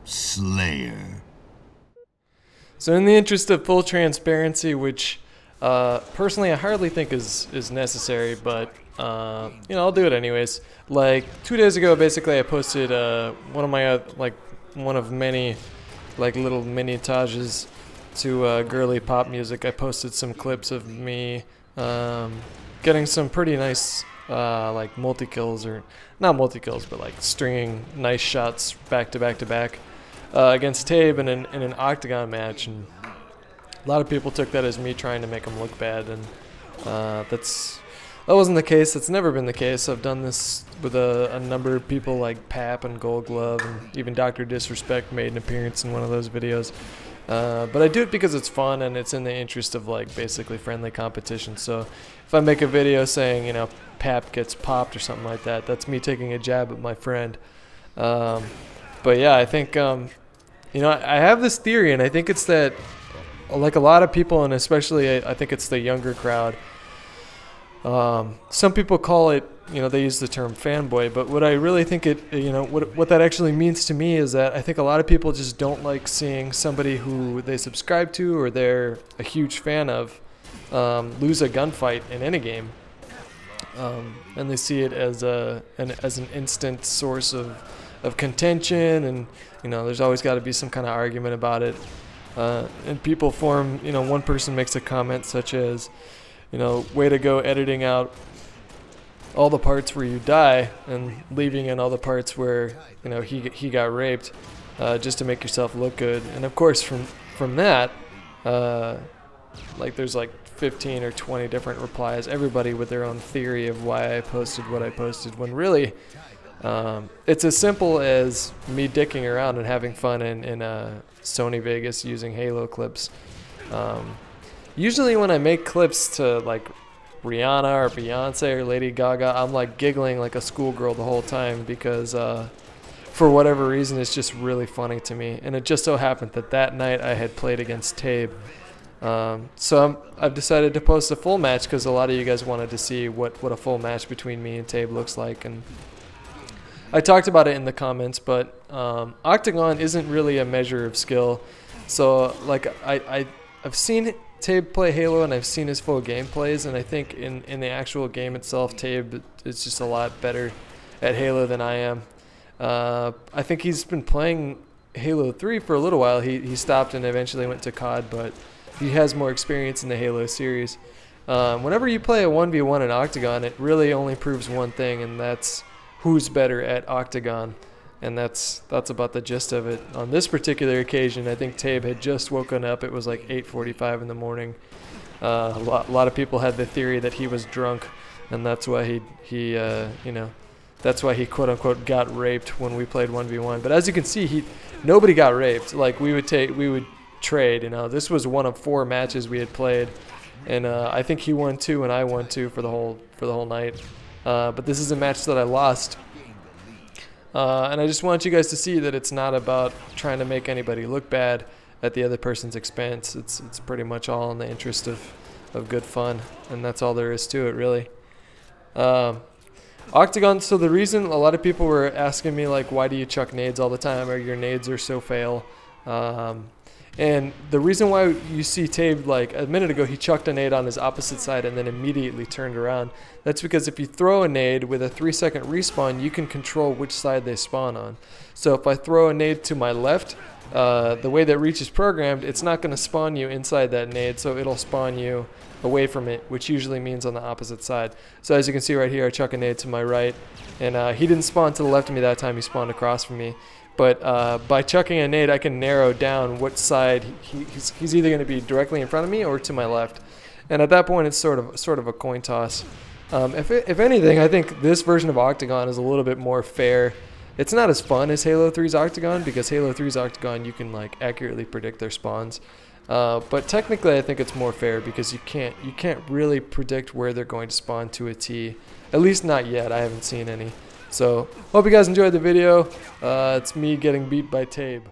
Slayer. So in the interest of full transparency, which personally I hardly think is necessary, but you know, I'll do it anyways. Like 2 days ago, basically I posted one of many like little mini tages to girly pop music. I posted some clips of me getting some pretty nice like multi-kills, or not multi-kills, but like stringing nice shots back to back to back against Tejb in an octagon match. And a lot of people took that as me trying to make him look bad, and that wasn't the case. That's never been the case. I've done this with a number of people like Pap and Gold Glove, and even Dr. Disrespect made an appearance in one of those videos. But I do it because it's fun and it's in the interest of like basically friendly competition. So if I make a video saying, you know, Pap gets popped or something like that, that's me taking a jab at my friend. But yeah, I think, you know, I have this theory, and I think it's that like a lot of people, and especially I think it's the younger crowd, some people call it, you know, they use the term fanboy, but what I really think what that actually means to me is that I think a lot of people just don't like seeing somebody who they subscribe to or they're a huge fan of lose a gunfight in any game, and they see it as an instant source of contention, and you know, there's always got to be some kind of argument about it, and people form, you know, one person makes a comment such as, you know, way to go editing out all the parts where you die and leaving in all the parts where, you know, he got raped, just to make yourself look good. And of course from that, like there's like 15 or 20 different replies, everybody with their own theory of why I posted what I posted, when really it's as simple as me dicking around and having fun in Sony Vegas using Halo clips. Usually when I make clips to like Rihanna or Beyonce or Lady Gaga, I'm like giggling like a schoolgirl the whole time because for whatever reason it's just really funny to me. And it just so happened that night I had played against Tejb. So I've decided to post a full match because a lot of you guys wanted to see what a full match between me and Tejb looks like. And I talked about it in the comments, but Octagon isn't really a measure of skill. So like I've seen Tejb play Halo, and I've seen his full gameplays, and I think in the actual game itself, Tejb is just a lot better at Halo than I am. I think he's been playing Halo 3 for a little while. He stopped and eventually went to COD, but he has more experience in the Halo series. Whenever you play a 1v1 in Octagon, it really only proves one thing, and that's who's better at Octagon. And that's about the gist of it. On this particular occasion, I think Tejb had just woken up. It was like 8:45 in the morning. A lot of people had the theory that he was drunk, and that's why that's why he quote unquote got raped when we played 1v1. But as you can see, nobody got raped. Like we would trade. You know, this was one of 4 matches we had played, and I think he won 2 and I won 2 for the whole night. But this is a match that I lost. And I just want you guys to see that it's not about trying to make anybody look bad at the other person's expense. It's pretty much all in the interest of good fun, and that's all there is to it, really. Octagon, so the reason a lot of people were asking me, like, why do you chuck nades all the time, or your nades are so fail? And the reason why you see Tejb, like a minute ago, he chucked a nade on his opposite side and then immediately turned around. That's because if you throw a nade with a 3-second respawn, you can control which side they spawn on. So if I throw a nade to my left, the way that Reach is programmed, it's not going to spawn you inside that nade, so it'll spawn you away from it, which usually means on the opposite side. So as you can see right here, I chuck a nade to my right, and he didn't spawn to the left of me that time, he spawned across from me. But by chucking a nade, I can narrow down what side he's either going to be directly in front of me or to my left. And at that point, it's sort of a coin toss. If anything, I think this version of Octagon is a little bit more fair. It's not as fun as Halo 3's Octagon, because Halo 3's Octagon, you can like accurately predict their spawns. But technically, I think it's more fair because you can't really predict where they're going to spawn to a T. At least not yet. I haven't seen any. So, hope you guys enjoyed the video. It's me getting beat by Tejb.